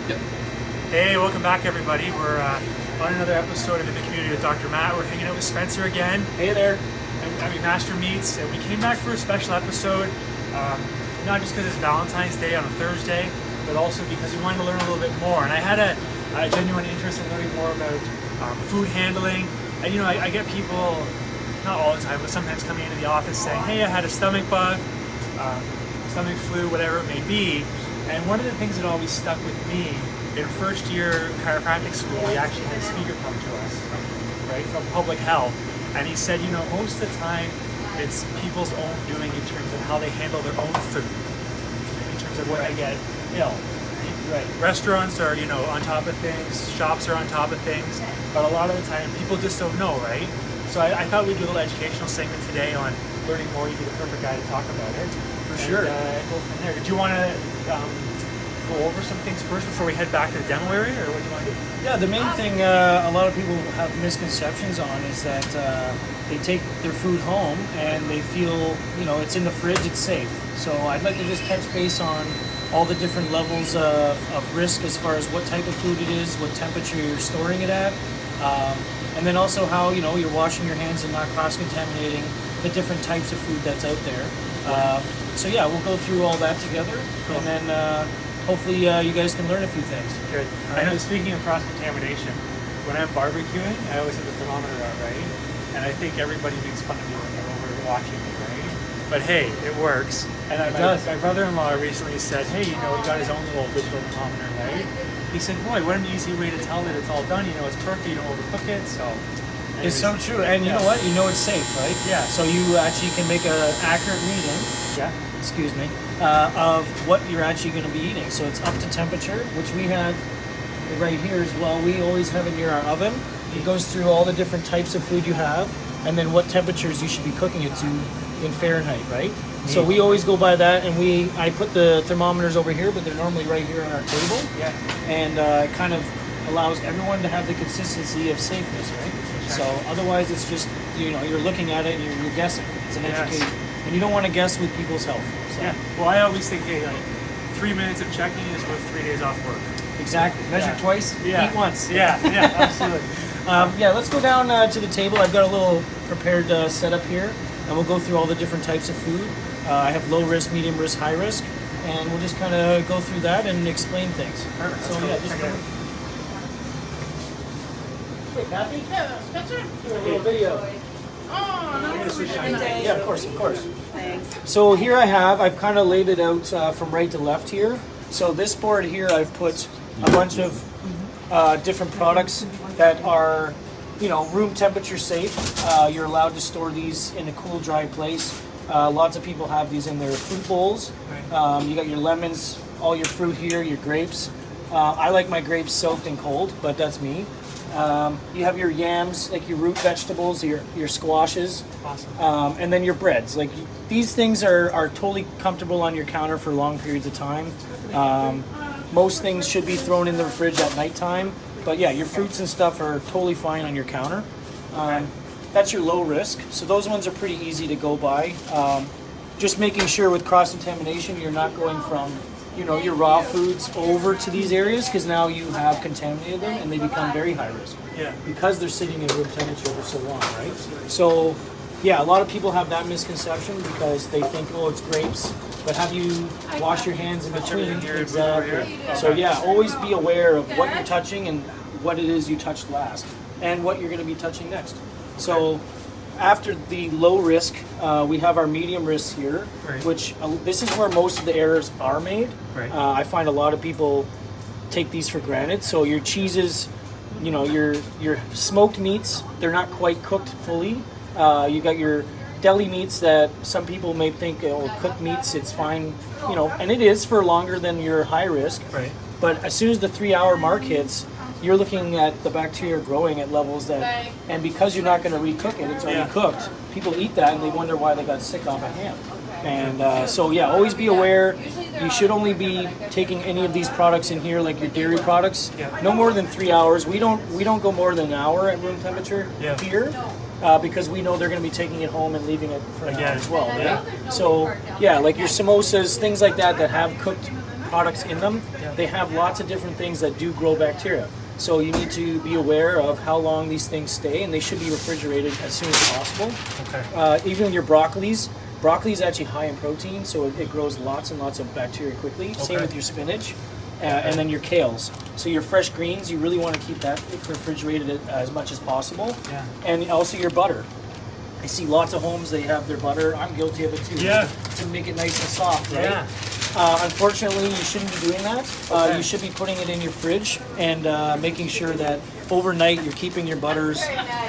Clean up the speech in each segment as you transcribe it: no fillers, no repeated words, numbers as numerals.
Yep. Hey, welcome back everybody. We're on another episode of In the Community with Dr. Matt. We're hanging out with Spencer again. Hey there. At McMaster Meats. And we came back for a special episode, not just because it's Valentine's Day on a Thursday, but also because we wanted to learn a little bit more. And I had a genuine interest in learning more about food handling. And you know, I get people, not all the time, but sometimes coming into the office saying, hey, I had a stomach bug, stomach flu, whatever it may be. And one of the things that always stuck with me, in first year chiropractic school, we actually had a speaker come to us, right, from public health. And he said, you know, most of the time, it's people's own doing in terms of how they handle their own food, in terms of when they get ill. Right. Restaurants are, you know, on top of things, shops are on top of things, but a lot of the time, people just don't know, right? So I thought we'd do a little educational segment today on learning more. You'd be the perfect guy to talk about it. For sure. Go from there. Did you want to go over some things first before we head back to the demo area, or what do you want to do? Yeah, the main thing a lot of people have misconceptions on is that they take their food home and they feel, you know, it's in the fridge, it's safe. So I'd like to just touch base on all the different levels of risk as far as what type of food it is, what temperature you're storing it at, and then also how, you know, you're washing your hands and not cross-contaminating the different types of food that's out there. So yeah, we'll go through all that together, cool. And then hopefully you guys can learn a few things. Good. I know, speaking of cross-contamination, when I'm barbecuing, I always have the thermometer out, right? And I think everybody makes fun of me when they're over watching me, right? But hey, it works. And my brother-in-law recently said, hey, you know, he got his own little digital thermometer, right? He said, boy, what an easy way to tell that it's all done. You know, it's perfect, you don't overcook it, so... It's so true, and you know what? You know it's safe, right? Yeah. So you actually can make an accurate reading. Yeah. Excuse me. Of what you're actually going to be eating. So it's up to temperature, which we have right here as well. We always have it near our oven. It goes through all the different types of food you have, and then what temperatures you should be cooking it to in Fahrenheit, right? So we always go by that, and I put the thermometers over here, but they're normally right here on our table. Yeah. And it kind of allows everyone to have the consistency of safeness, right? So otherwise it's just, you know, you're looking at it and you're guessing. It's an education. And you don't want to guess with people's health. So. Yeah. Well, I always think, hey, like 3 minutes of checking is worth 3 days off work. Exactly. Measure twice, eat once. Yeah, absolutely. Yeah, let's go down to the table. I've got a little prepared setup here, and we'll go through all the different types of food. I have low risk, medium risk, high risk, and we'll just kind of go through that and explain things. Perfect. So yeah, just go. Hey, Kathy? Yeah, Spencer? Do a little video. Oh, no. Yeah, of course. Thanks. So here I've kind of laid it out from right to left here. So this board here, I've put a bunch of different products that are, you know, room temperature safe. You're allowed to store these in a cool, dry place. Lots of people have these in their fruit bowls. You got your lemons, all your fruit here, your grapes. I like my grapes soaked and cold, but that's me. You have your yams, like your root vegetables, your squashes, Awesome. and then your breads. Like these things are totally comfortable on your counter for long periods of time. Most things should be thrown in the fridge at nighttime, but yeah, your fruits and stuff are totally fine on your counter. That's your low risk. So those ones are pretty easy to go by. Just making sure with cross-contamination, you're not going from, you know, your raw foods over to these areas, because now you have contaminated them and they become very high risk. Yeah. Because they're sitting in room temperature for so long, right? So, yeah, a lot of people have that misconception because they think, oh, it's grapes, but have you washed your hands in between? Exactly. So yeah, always be aware of what you're touching and what it is you touched last, and what you're going to be touching next. So after the low risk, we have our medium risk here, Right. which this is where most of the errors are made. Right. I find a lot of people take these for granted. So your cheeses, you know, your smoked meats, they're not quite cooked fully. You got your deli meats that some people may think, oh, cooked meats, it's fine, you know, and it is for longer than your high risk. Right. But as soon as the 3 hour mark hits, you're looking at the bacteria growing at levels that, and because you're not going to recook it, it's already cooked. People eat that and they wonder why they got sick off a ham. And so yeah, always be aware. You should only be taking any of these products in here, like your dairy products, no more than 3 hours. We don't go more than an hour at room temperature here. Because we know they're going to be taking it home and leaving it for an hour as well. Right? So yeah, like your samosas, things like that have cooked products in them, they have lots of different things that do grow bacteria. So you need to be aware of how long these things stay, and they should be refrigerated as soon as possible. Okay. Even your broccolis is actually high in protein, so it grows lots and lots of bacteria quickly. Okay. Same with your spinach, and then your kales. So your fresh greens, you really want to keep that refrigerated as much as possible. Yeah. And also your butter. I see lots of homes, they have their butter. I'm guilty of it too. Yeah. To make it nice and soft, right? Yeah. Unfortunately, you shouldn't be doing that. Okay. You should be putting it in your fridge and making sure that overnight you're keeping your butters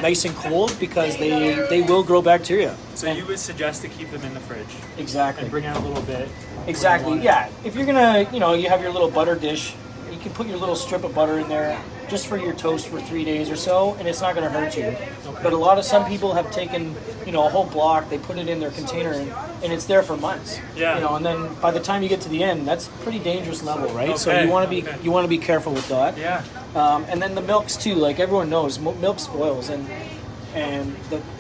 nice and cold, because they will grow bacteria. So you would suggest to keep them in the fridge Exactly. and bring out a little bit. Exactly. Yeah. If you're gonna, you have your little butter dish, you can put your little strip of butter in there just for your toast for 3 days or so, and it's not going to hurt you. But some people have taken, a whole block, they put it in their container, and it's there for months. Yeah. And then by the time you get to the end, that's pretty dangerous level, right? So Okay, you want to be careful with that. Yeah. And then the milks too, like everyone knows, milk spoils, and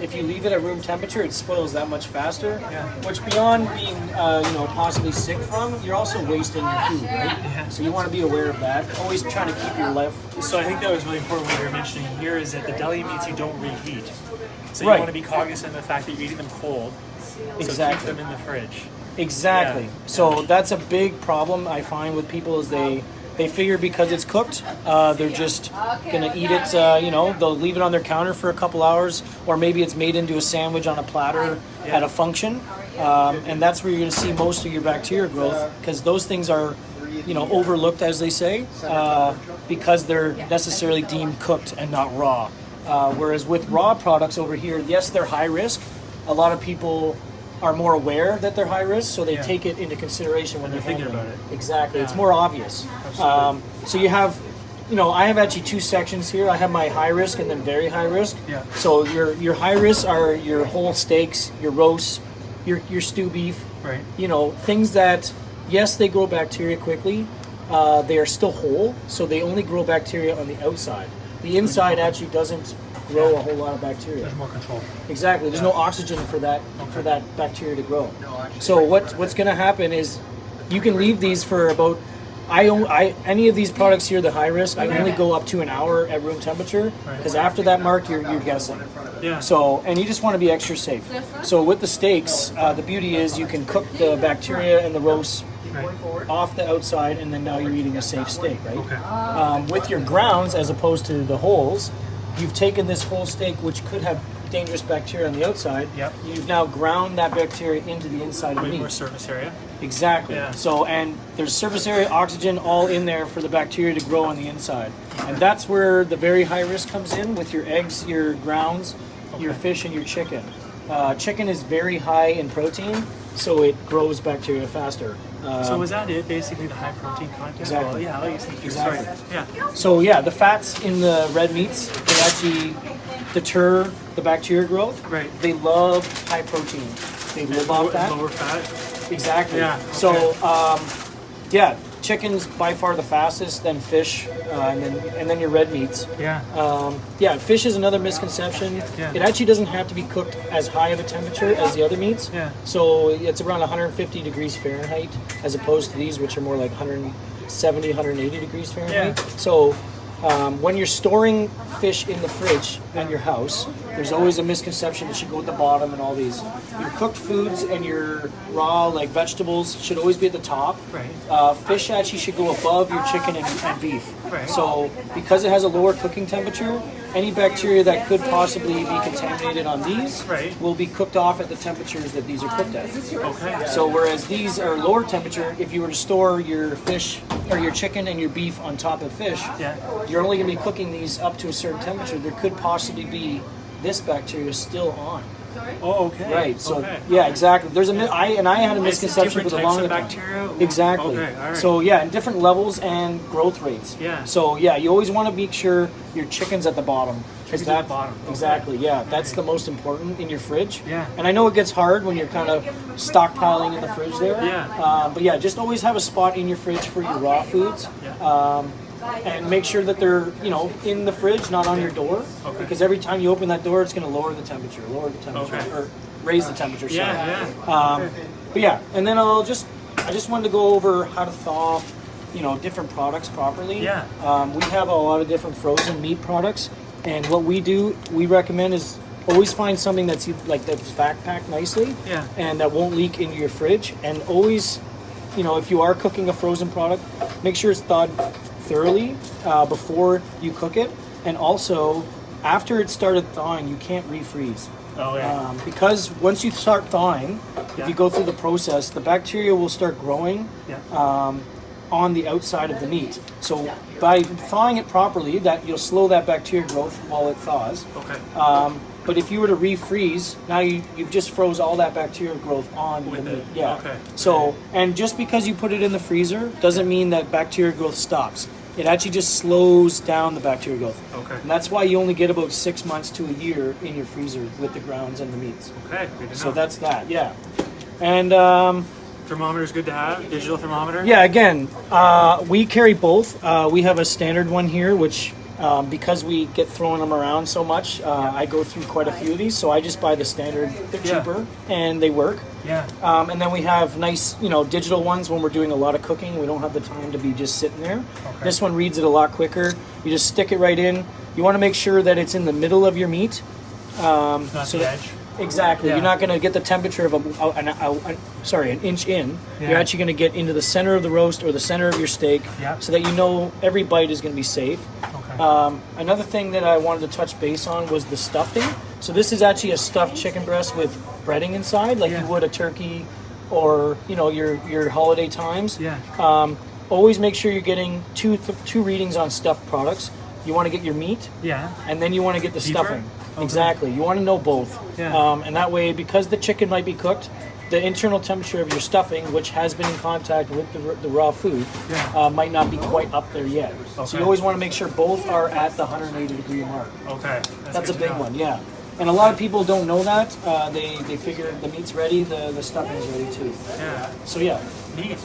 if you leave it at room temperature, it spoils that much faster. Yeah. Which, beyond being possibly sick from, you're also wasting your food, right? Yeah. So you want to be aware of that. Always trying to keep your life. So I think that was really important what you were mentioning here, is that the deli meats you don't reheat. So you Right. want to be cognizant of the fact that you're eating them cold. So Exactly. keep them in the fridge. Exactly. Yeah. So that's a big problem I find with people, is they figure because it's cooked, they're just gonna eat it. They'll leave it on their counter for a couple hours, or maybe it's made into a sandwich on a platter at a function, and that's where you're gonna see most of your bacteria growth, because those things are, overlooked, as they say, because they're necessarily deemed cooked and not raw. Whereas with raw products over here, yes, they're high risk. A lot of people are more aware that they're high risk, so they take it into consideration when they're thinking handling about it. Exactly, it's Yeah. more obvious. Absolutely. So you have, I have actually two sections here. I have my high risk and then very high risk. Yeah. So your high risk are your whole steaks, your roasts, your stew beef. Right. Things that, yes, they grow bacteria quickly. They are still whole, so they only grow bacteria on the outside. The inside actually doesn't grow a whole lot of bacteria. There's more control. Exactly. There's no oxygen for that bacteria to grow. So what's going to happen is you can leave these for about any of these products here, the high risk, I only go up to an hour at room temperature, because after that mark you're guessing. Yeah. So, and you just want to be extra safe. So with the steaks, the beauty is you can cook the bacteria and the roast off the outside, and then now you're eating a safe steak, right? Okay. With your grounds, as opposed to the wholes, you've taken this whole steak, which could have dangerous bacteria on the outside. Yep. You've now ground that bacteria into the inside of the Way meat. more surface area. Exactly. Yeah. So, and there's surface area, oxygen, all in there for the bacteria to grow on the inside. And that's where the very high risk comes in with your eggs, your grounds, your fish, and your chicken. Chicken is very high in protein, so it grows bacteria faster. So was that it, basically, the high protein content? Exactly. Well, yeah, I guess Exactly. Sorry. Yeah. So yeah, the fats in the red meats, they actually deter the bacteria growth. Right. They love high protein. They live off that. Lower fat. Exactly. Yeah, So, chicken's by far the fastest, then fish, and then your red meats. Yeah. Fish is another misconception. Yeah. It actually doesn't have to be cooked as high of a temperature as the other meats. Yeah. So it's around 150 degrees Fahrenheit, as opposed to these, which are more like 170, 180 degrees Fahrenheit. Yeah. So when you're storing fish in the fridge at your house, there's always a misconception it should go at the bottom, and all these. Your cooked foods and your raw, like vegetables, should always be at the top. Right. Fish actually should go above your chicken and beef. Right. So because it has a lower cooking temperature, any bacteria that could possibly be contaminated on these Right. will be cooked off at the temperatures that these are cooked at. Okay. So whereas these are lower temperature, if you were to store your fish or your chicken and your beef on top of fish, Yeah. you're only going to be cooking these up to a certain temperature. There could possibly be this bacteria still on. Oh, okay. Right. So okay. yeah, exactly. There's I had a It's misconception different for the types longer of time. bacteria? Exactly. Okay, all right. So yeah, and different levels and growth rates. Yeah. So yeah, you always want to make sure your chicken's at the bottom. Chicken's at the bottom. Okay. Exactly. Yeah, that's the most important in your fridge. Yeah. And I know it gets hard when you're kind of stockpiling in the fridge there. Yeah. But yeah, just always have a spot in your fridge for your raw foods. Yeah. And make sure that they're, in the fridge, not on your door. Okay. Because every time you open that door, it's going to lower the temperature, Okay. or raise the temperature. Yeah, sorry. yeah. But yeah, and then I just wanted to go over how to thaw different products properly. Yeah. We have a lot of different frozen meat products, and what we recommend is always find something that's vac packed nicely, Yeah. and that won't leak into your fridge. And always, if you are cooking a frozen product, make sure it's thawed thoroughly before you cook it, and also after it started thawing, you can't refreeze. Oh yeah. Because once you start thawing, if Yeah. you go through the process, the bacteria will start growing Yeah. on the outside of the meat. So by thawing it properly, that you'll slow that bacteria growth while it thaws. Okay. But if you were to refreeze, now you've just froze all that bacteria growth on With the it. meat. Yeah. Okay. So, and just because you put it in the freezer doesn't mean that bacteria growth stops. It actually just slows down the bacteria growth. Okay. And that's why you only get about 6 months to a year in your freezer with the grounds and the meats. Okay. Good to know. So that's that, yeah. And thermometer is good to have. Digital thermometer. yeah, again, we carry both. We have a standard one here, which because we get throwing them around so much, I go through quite a few of these. So I just buy the standard. They're Yeah. cheaper and they work. Yeah. And then we have nice, digital ones when we're doing a lot of cooking. We don't have the time to be just sitting there. Okay. This one reads it a lot quicker. You just stick it right in. You want to make sure that it's in the middle of your meat. Not so the that- edge. Exactly. Yeah. You're not going to get the temperature of an inch in. Yeah. You're actually going to get into the center of the roast or the center of your steak, Yeah. so that every bite is going to be safe. Okay. Another thing that I wanted to touch base on was the stuffing. So this is actually a stuffed chicken breast with breading inside, like Yeah. you would a turkey, or your holiday times. Yeah. Always make sure you're getting two readings on stuffed products. You want to get your meat, Yeah. and then you want to get the Deeper? stuffing. Okay. Exactly. You want to know both. Yeah. And that way, because the chicken might be cooked, the internal temperature of your stuffing, which has been in contact with the raw food, Yeah. might not be quite up there yet. So Okay. you always want to make sure both are at the 180 degree mark. Okay. That's a good to big know. one, yeah. And a lot of people don't know that. They figure the meat's ready, the stuffing's ready too. Yeah. So yeah. Neat.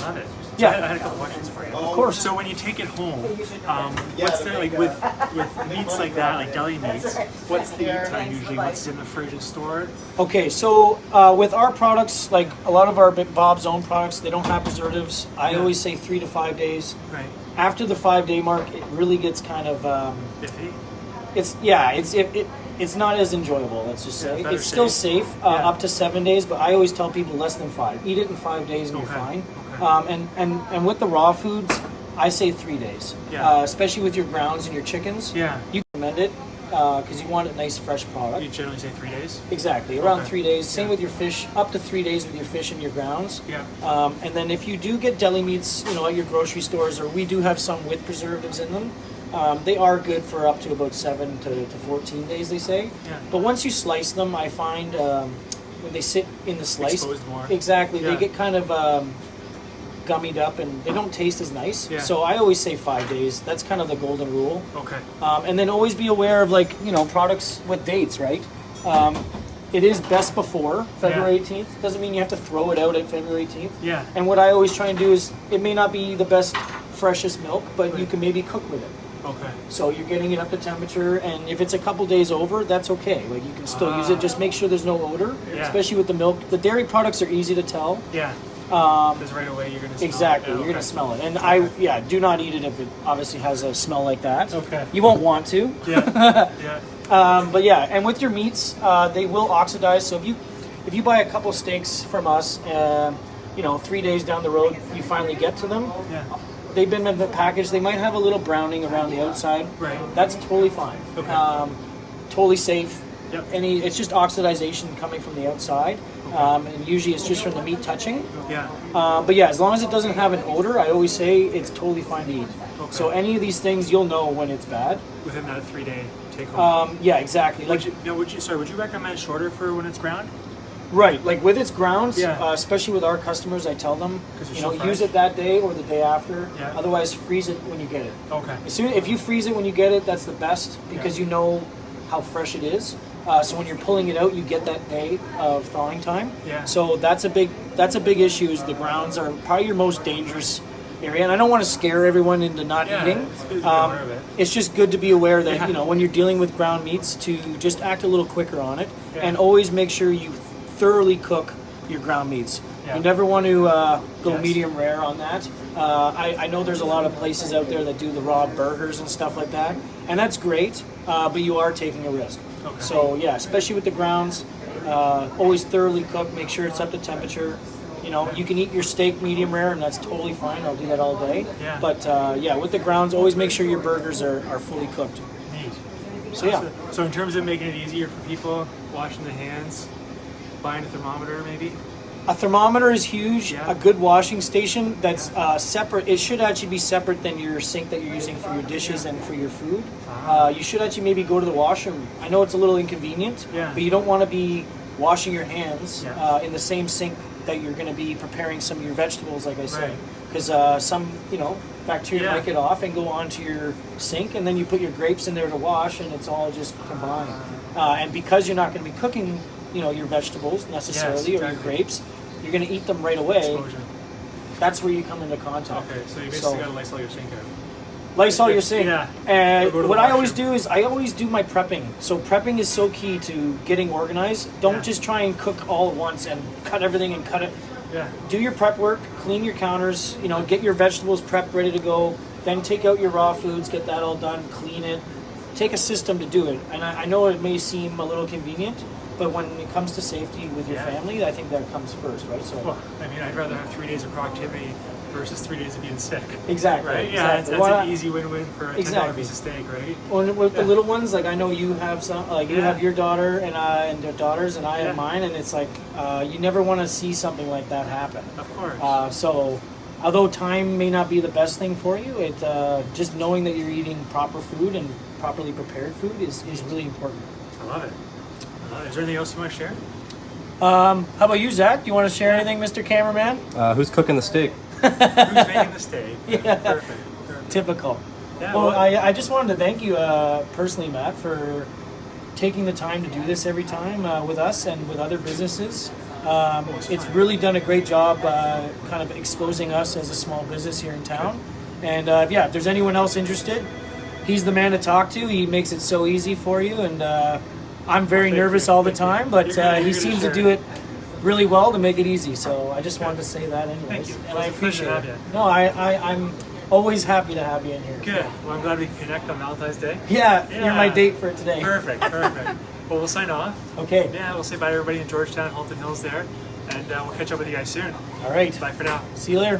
I love it. So Yeah. I had a couple questions for you. Of course. So when you take it home, what's the with meats like that, like deli meats? What's the eat time usually? What's in the fridge and stored? Okay, so with our products, like a lot of our Bob's own products, they don't have preservatives. I Yeah. always say 3 to 5 days. Right. After the 5-day mark, it really gets kind of Iffy. it's not as enjoyable. Let's just say better it's still safe. safe Yeah. up to 7 days, but I always tell people less than 5. Eat it in 5 days and Okay. you're fine. Okay. And with the raw foods, I say 3 days. Yeah. Especially with your grounds and your chickens. Yeah. You recommend it because you want a nice fresh product. You generally say 3 days. Exactly, around Okay. 3 days. Same Yeah. with your fish, up to 3 days with your fish and your grounds. Yeah. And then if you do get deli meats, at your grocery stores, or we do have some with preservatives in them, they are good for up to about 7 to 14 days, they say. Yeah. But once you slice them, I find when they sit in the slice, Exposed more. exactly, Yeah. they get kind of gummied up and they don't taste as nice. Yeah. So I always say 5 days. That's kind of the golden rule. Okay. And then always be aware of products with dates, right? It is best before February 18th. Doesn't mean you have to throw it out at February 18th. Yeah. And what I always try and do is, it may not be the best, freshest milk, but you Right. can maybe cook with it. Okay. So you're getting it up to temperature, and if it's a couple days over, that's okay. Like you can still use it. Just make sure there's no odor, Yeah. especially with the milk. The dairy products are easy to tell. Yeah. Because right away you're gonna smell Exactly, it. you're Okay. gonna smell it. And do not eat it if it obviously has a smell like that. Okay. You won't want to. Yeah. Yeah. But yeah, and with your meats, they will oxidize. So if you buy a couple steaks from us, 3 days down the road, you finally get to them. Yeah. They've been in the package. They might have a little browning around the outside. Right. That's totally fine. Okay. Totally safe. Yep. It's just oxidization coming from the outside, and usually it's just from the meat touching. Yeah. But yeah, as long as it doesn't have an odor, I always say it's totally fine to eat. Okay. So any of these things, you'll know when it's bad. Within that 3-day take home. Yeah, exactly. Like Would you recommend shorter for when it's ground? right, like with its grounds, Yeah. especially with our customers, I tell them, 'Cause they're so use fresh. it that day or the day after. Yeah. Otherwise, freeze it when you get it. Okay. If you freeze it when you get it, that's the best because you know how fresh it is. So when you're pulling it out, you get that day of thawing time. Yeah. So that's a big issue. Is the grounds are probably your most dangerous area, and I don't want to scare everyone into not Yeah, eating. it's good to be aware of it. It's just good to be aware that Yeah. when you're dealing with ground meats, to just act a little quicker on it, Yeah. and always make sure you thoroughly cook your ground meats. Yeah. You never want to go Yes. medium rare on that. I know there's a lot of places out there that do the raw burgers and stuff like that, and that's great, but you are taking a risk. Okay. So yeah, especially with the grounds, always thoroughly cook, make sure it's up to temperature. You know, you can eat your steak medium rare, and that's totally fine. I'll do that all day. Yeah. But yeah, with the grounds, always make sure your burgers are fully cooked. Neat. So yeah. So in terms of making it easier for people, washing the hands, buying a thermometer maybe? A thermometer is huge. Yeah. A good washing station that's separate. It should actually be separate than your sink that you're using for your dishes and for your food. You should actually maybe go to the washroom. I know it's a little inconvenient, Yeah. but you don't want to be washing your hands Yeah. in the same sink that you're going to be preparing some of your vegetables, like I said. Right. Because some, bacteria Yeah. might get off and go onto your sink, and then you put your grapes in there to wash, and it's all just combined. And because you're not going to be cooking, your vegetables necessarily, or your exactly. grapes, you're going to eat them right away. Exposure. That's where you come into contact. Okay, so you basically got to Lysol your sink out. Lysol your sink. Yeah. And Or go to the what I always washroom. do is I always do my prepping. So prepping is so key to getting organized. Don't Yeah. just try and cook all at once and cut everything and cut it. Yeah. Do your prep work, clean your counters, get your vegetables prepped, ready to go. Then take out your raw foods, get that all done, clean it. Take a system to do it. And I know it may seem a little convenient, but when it comes to safety with your Yeah. family, I think that comes first, right? So Well, I mean, I'd rather have 3 days of productivity versus 3 days of being sick. exactly. Right? Yeah, exactly. that's an easy win-win for a $10 Exactly. piece of steak, right? Well, with the Yeah. little ones, like I know you have some, like you Yeah. have your daughter and their daughters, and I Yeah. have mine, and it's like you never want to see something like that happen. Of course. So, although time may not be the best thing for you, it just knowing that you're eating proper food and properly prepared food is really important. I love it. Is there anything else you want to share? How about you, Zach? Do you want to share anything, Mr. Cameraman? Who's cooking the steak? Who's making the steak? Yeah. Perfect. Typical. Yeah, Well, well- I just wanted to thank you personally, Matt, for taking the time to do this every time with us and with other businesses. It's really done a great job kind of exposing us as a small business here in town. And yeah, if there's anyone else interested, he's the man to talk to. He makes it so easy for you. And I'm very Thank nervous you. all the Thank you. time, but You're gonna he seems to share do it. it really well to make it easy. So I just wanted to say that anyways. Thank you. And I It's a pleasure appreciate to it. have you. No, I'm always happy to have you in here. Good. Well, I'm glad we can connect on Valentine's Day. Yeah, Yeah. you're my date for today. Perfect. Perfect. Well, we'll sign off. Okay. Yeah, we'll say bye to everybody in Georgetown, Halton Hills there. And we'll catch up with you guys soon. All right. Bye for now. See you later.